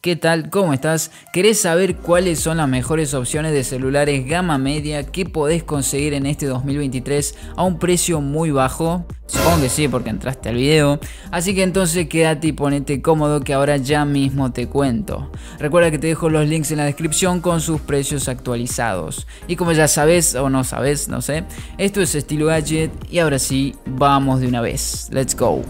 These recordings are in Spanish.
¿Qué tal? ¿Cómo estás? ¿Querés saber cuáles son las mejores opciones de celulares gama media que podés conseguir en este 2023 a un precio muy bajo? Supongo que sí, porque entraste al video. Así que entonces quédate y ponete cómodo que ahora ya mismo te cuento. Recuerda que te dejo los links en la descripción con sus precios actualizados. Y como ya sabes o no sabes, no sé, esto es Estilo Gadget y ahora sí, vamos de una vez. Let's go.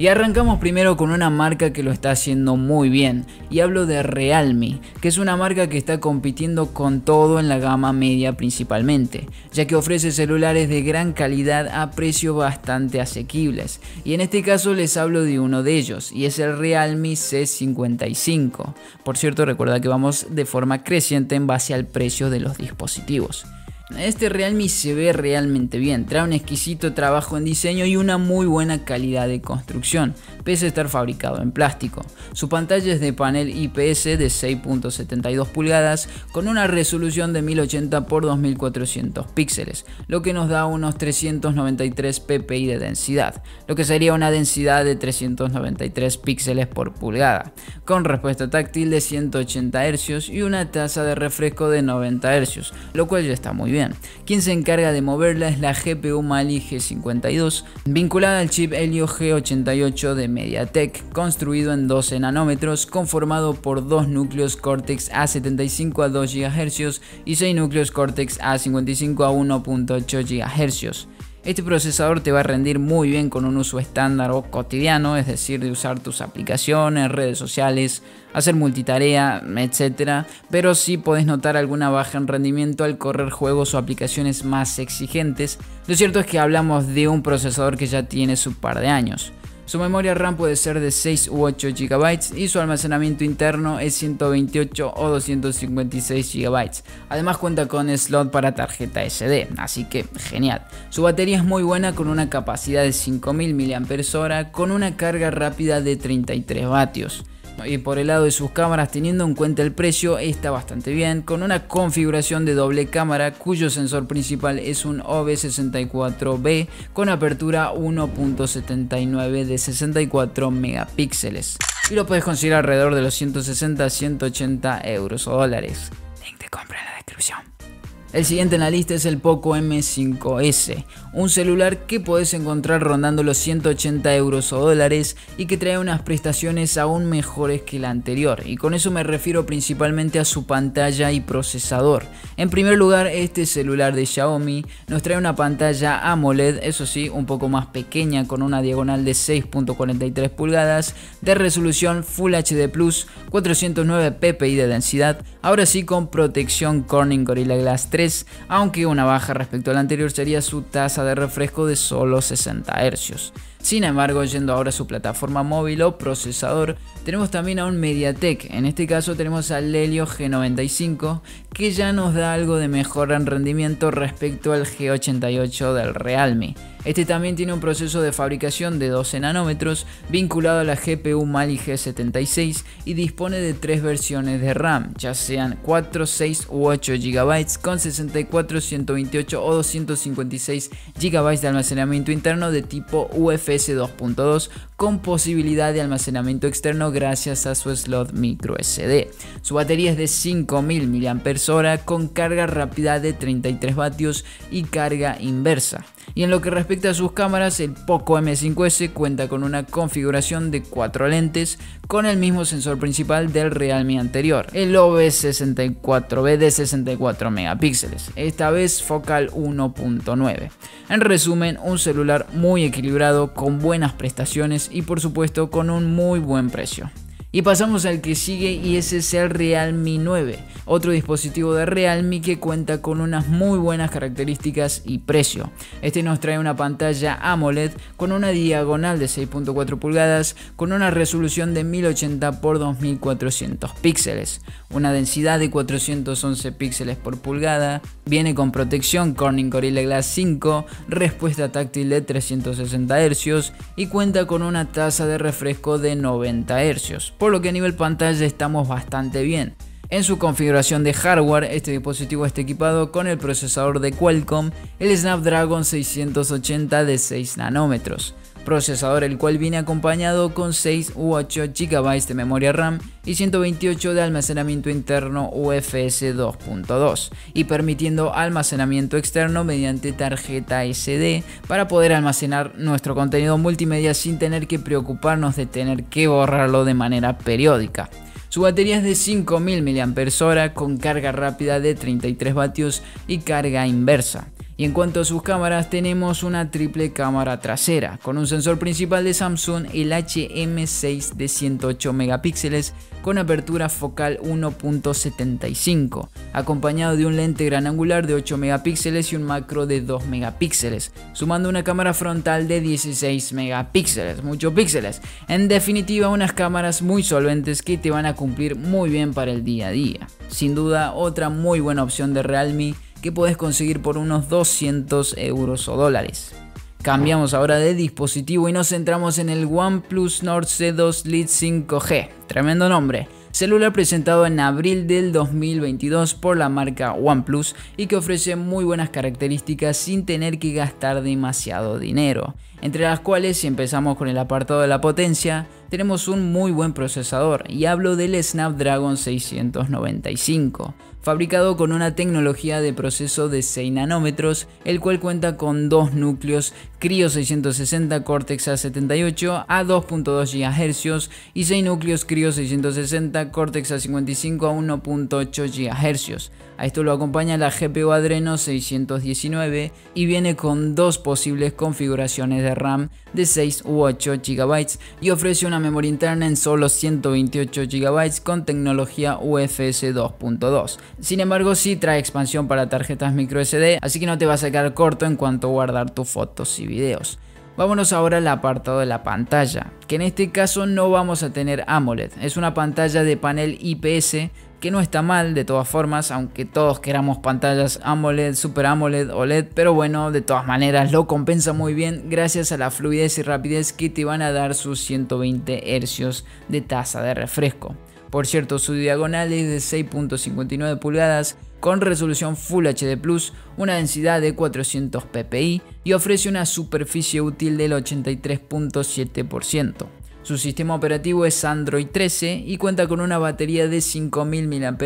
Y arrancamos primero con una marca que lo está haciendo muy bien, y hablo de Realme, que es una marca que está compitiendo con todo en la gama media principalmente, ya que ofrece celulares de gran calidad a precios bastante asequibles, y en este caso les hablo de uno de ellos, y es el Realme C55. Por cierto, recuerda que vamos de forma creciente en base al precio de los dispositivos. Este Realme se ve realmente bien, trae un exquisito trabajo en diseño y una muy buena calidad de construcción, pese a estar fabricado en plástico. Su pantalla es de panel IPS de 6.72 pulgadas con una resolución de 1080 x 2400 píxeles, lo que nos da unos 393 ppi de densidad, lo que sería una densidad de 393 píxeles por pulgada, con respuesta táctil de 180 Hz y una tasa de refresco de 90 Hz, lo cual ya está muy bien. Quien se encarga de moverla es la GPU Mali G52, vinculada al chip Helio G88 de MediaTek, construido en 12 nanómetros, conformado por 2 núcleos Cortex A75 a 2 GHz y 6 núcleos Cortex A55 a 1.8 GHz. Este procesador te va a rendir muy bien con un uso estándar o cotidiano, es decir, de usar tus aplicaciones, redes sociales, hacer multitarea, etc. Pero sí podés notar alguna baja en rendimiento al correr juegos o aplicaciones más exigentes. Lo cierto es que hablamos de un procesador que ya tiene su par de años. Su memoria RAM puede ser de 6 u 8 GB y su almacenamiento interno es 128 o 256 GB. Además cuenta con slot para tarjeta SD, así que genial. Su batería es muy buena con una capacidad de 5000 mAh con una carga rápida de 33 vatios. Y por el lado de sus cámaras, teniendo en cuenta el precio, está bastante bien, con una configuración de doble cámara cuyo sensor principal es un OV64B con apertura 1.79 de 64 megapíxeles y lo puedes conseguir alrededor de los 160 a 180 euros o dólares. Link de compra en la descripción. El siguiente en la lista es el Poco M5S, un celular que podés encontrar rondando los 180 euros o dólares y que trae unas prestaciones aún mejores que la anterior, y con eso me refiero principalmente a su pantalla y procesador. En primer lugar, este celular de Xiaomi nos trae una pantalla AMOLED, eso sí, un poco más pequeña, con una diagonal de 6.43 pulgadas, de resolución Full HD+, 409 ppi de densidad, ahora sí con protección Corning Gorilla Glass 3, aunque una baja respecto al anterior sería su tasa de refresco de solo 60 Hz. Sin embargo, yendo ahora a su plataforma móvil o procesador, tenemos también a un MediaTek. En este caso tenemos al Helio G95, que ya nos da algo de mejora en rendimiento respecto al G88 del Realme. Este también tiene un proceso de fabricación de 12 nanómetros vinculado a la GPU Mali G76 y dispone de 3 versiones de RAM, ya sean 4, 6 u 8 GB con 64, 128 o 256 GB de almacenamiento interno de tipo UFS 2.2 con posibilidad de almacenamiento externo gracias a su slot micro SD. Su batería es de 5000 mAh con carga rápida de 33 vatios y carga inversa. Y en lo que respecta a sus cámaras, el Poco M5S cuenta con una configuración de 4 lentes con el mismo sensor principal del Realme anterior, el OV64B de 64 megapíxeles, esta vez focal 1.9. En resumen, un celular muy equilibrado, con buenas prestaciones y por supuesto con un muy buen precio. Y pasamos al que sigue, y ese es el Realme 9, otro dispositivo de Realme que cuenta con unas muy buenas características y precio. Este nos trae una pantalla AMOLED con una diagonal de 6.4 pulgadas con una resolución de 1080 x 2400 píxeles, una densidad de 411 píxeles por pulgada, viene con protección Corning Gorilla Glass 5, respuesta táctil de 360 Hz y cuenta con una tasa de refresco de 90 Hz. Por lo que a nivel pantalla estamos bastante bien. En su configuración de hardware, este dispositivo está equipado con el procesador de Qualcomm, el Snapdragon 680 de 6 nanómetros. procesador el cual viene acompañado con 6 u 8 GB de memoria RAM y 128 de almacenamiento interno UFS 2.2 y permitiendo almacenamiento externo mediante tarjeta SD para poder almacenar nuestro contenido multimedia sin tener que preocuparnos de tener que borrarlo de manera periódica. Su batería es de 5000 mAh con carga rápida de 33 vatios y carga inversa. Y en cuanto a sus cámaras, tenemos una triple cámara trasera con un sensor principal de Samsung, el HM6 de 108 megapíxeles con apertura focal 1.75, acompañado de un lente gran angular de 8 megapíxeles y un macro de 2 megapíxeles, sumando una cámara frontal de 16 megapíxeles, muchos píxeles. En definitiva, unas cámaras muy solventes que te van a cumplir muy bien para el día a día. Sin duda, otra muy buena opción de Realme que puedes conseguir por unos 200 euros o dólares. Cambiamos ahora de dispositivo y nos centramos en el OnePlus Nord C2 Lite 5G, tremendo nombre, celular presentado en abril del 2022 por la marca OnePlus y que ofrece muy buenas características sin tener que gastar demasiado dinero, entre las cuales, si empezamos con el apartado de la potencia, tenemos un muy buen procesador y hablo del Snapdragon 695. Fabricado con una tecnología de proceso de 6 nanómetros, el cual cuenta con dos núcleos Cryo 660 Cortex A78 a 2.2 GHz y 6 núcleos Cryo 660 Cortex A55 a 1.8 GHz. A esto lo acompaña la GPU Adreno 619 y viene con dos posibles configuraciones de RAM de 6 u 8 GB y ofrece una memoria interna en solo 128 GB con tecnología UFS 2.2. Sin embargo, sí trae expansión para tarjetas microSD, así que no te vas a quedar corto en cuanto a guardar tus fotos y videos. Vámonos ahora al apartado de la pantalla, que en este caso no vamos a tener AMOLED, es una pantalla de panel IPS que no está mal de todas formas, aunque todos queramos pantallas AMOLED, Super AMOLED, OLED, pero bueno, de todas maneras lo compensa muy bien gracias a la fluidez y rapidez que te van a dar sus 120 Hz de tasa de refresco. Por cierto, su diagonal es de 6.59 pulgadas con resolución Full HD+, una densidad de 400 ppi y ofrece una superficie útil del 83.7%. Su sistema operativo es Android 13 y cuenta con una batería de 5000 mAh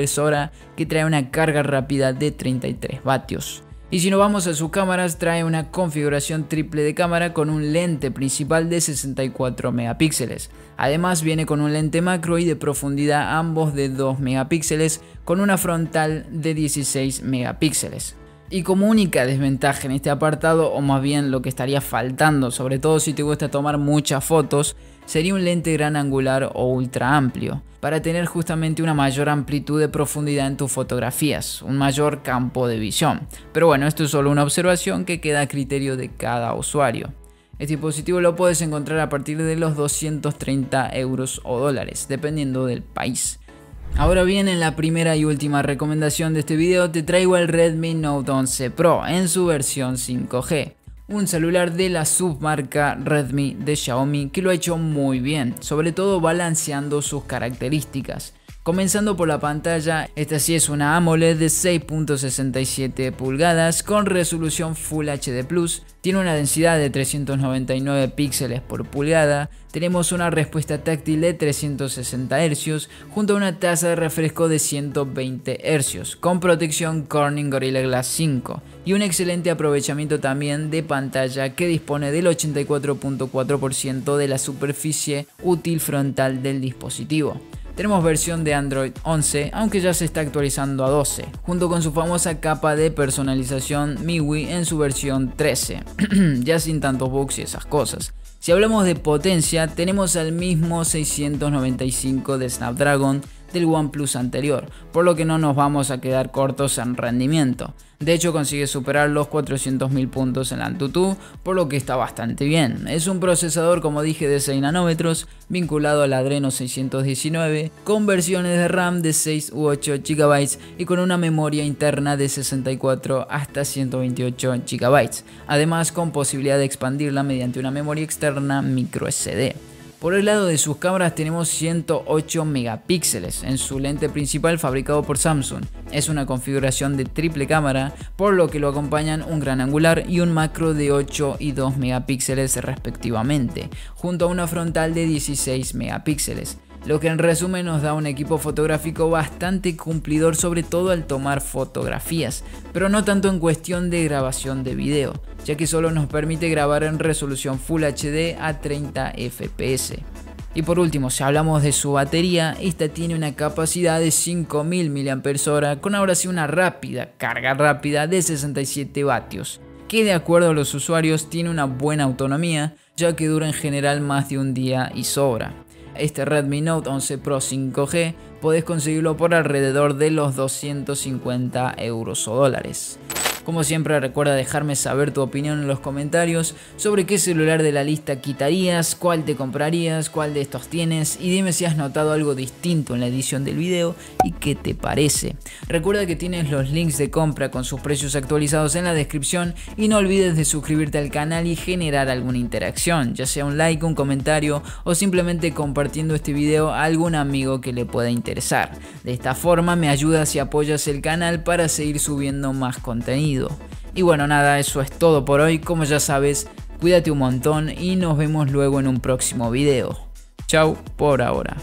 que trae una carga rápida de 33 vatios. Y si nos vamos a sus cámaras, trae una configuración triple de cámara con un lente principal de 64 megapíxeles. Además viene con un lente macro y de profundidad ambos de 2 megapíxeles con una frontal de 16 megapíxeles. Y como única desventaja en este apartado, o más bien lo que estaría faltando, sobre todo si te gusta tomar muchas fotos, sería un lente gran angular o ultra amplio, para tener justamente una mayor amplitud de profundidad en tus fotografías, un mayor campo de visión. Pero bueno, esto es solo una observación que queda a criterio de cada usuario. Este dispositivo lo puedes encontrar a partir de los 230 euros o dólares, dependiendo del país. Ahora bien, en la primera y última recomendación de este video te traigo el Redmi Note 11 Pro en su versión 5G. Un celular de la submarca Redmi de Xiaomi que lo ha hecho muy bien, sobre todo balanceando sus características. Comenzando por la pantalla, esta sí es una AMOLED de 6.67 pulgadas con resolución Full HD+, tiene una densidad de 399 píxeles por pulgada, tenemos una respuesta táctil de 360 Hz junto a una tasa de refresco de 120 Hz con protección Corning Gorilla Glass 5 y un excelente aprovechamiento también de pantalla que dispone del 84.4% de la superficie útil frontal del dispositivo. Tenemos versión de Android 11, aunque ya se está actualizando a 12, junto con su famosa capa de personalización MIUI en su versión 13, ya sin tantos bugs y esas cosas. Si hablamos de potencia, tenemos al mismo 695 de Snapdragon del OnePlus anterior, por lo que no nos vamos a quedar cortos en rendimiento. De hecho, consigue superar los 400.000 puntos en AnTuTu, por lo que está bastante bien. Es un procesador, como dije, de 6 nanómetros, vinculado al Adreno 619, con versiones de RAM de 6 u 8 GB y con una memoria interna de 64 hasta 128 GB, además con posibilidad de expandirla mediante una memoria externa microSD. Por el lado de sus cámaras tenemos 108 megapíxeles en su lente principal fabricado por Samsung. Es una configuración de triple cámara, por lo que lo acompañan un gran angular y un macro de 8 y 2 megapíxeles respectivamente, junto a una frontal de 16 megapíxeles. Lo que en resumen nos da un equipo fotográfico bastante cumplidor, sobre todo al tomar fotografías, pero no tanto en cuestión de grabación de video, ya que solo nos permite grabar en resolución Full HD a 30 fps. Y por último, si hablamos de su batería, esta tiene una capacidad de 5000 mAh con ahora sí una carga rápida de 67 vatios, que de acuerdo a los usuarios tiene una buena autonomía, ya que dura en general más de un día y sobra. Este Redmi Note 11 Pro 5G podés conseguirlo por alrededor de los 250 euros o dólares. Como siempre, recuerda dejarme saber tu opinión en los comentarios sobre qué celular de la lista quitarías, cuál te comprarías, cuál de estos tienes, y dime si has notado algo distinto en la edición del video y qué te parece. Recuerda que tienes los links de compra con sus precios actualizados en la descripción y no olvides de suscribirte al canal y generar alguna interacción, ya sea un like, un comentario o simplemente compartiendo este video a algún amigo que le pueda interesar. De esta forma me ayudas y apoyas el canal para seguir subiendo más contenido. Y bueno, nada, eso es todo por hoy. Como ya sabes, cuídate un montón y nos vemos luego en un próximo video. Chau por ahora.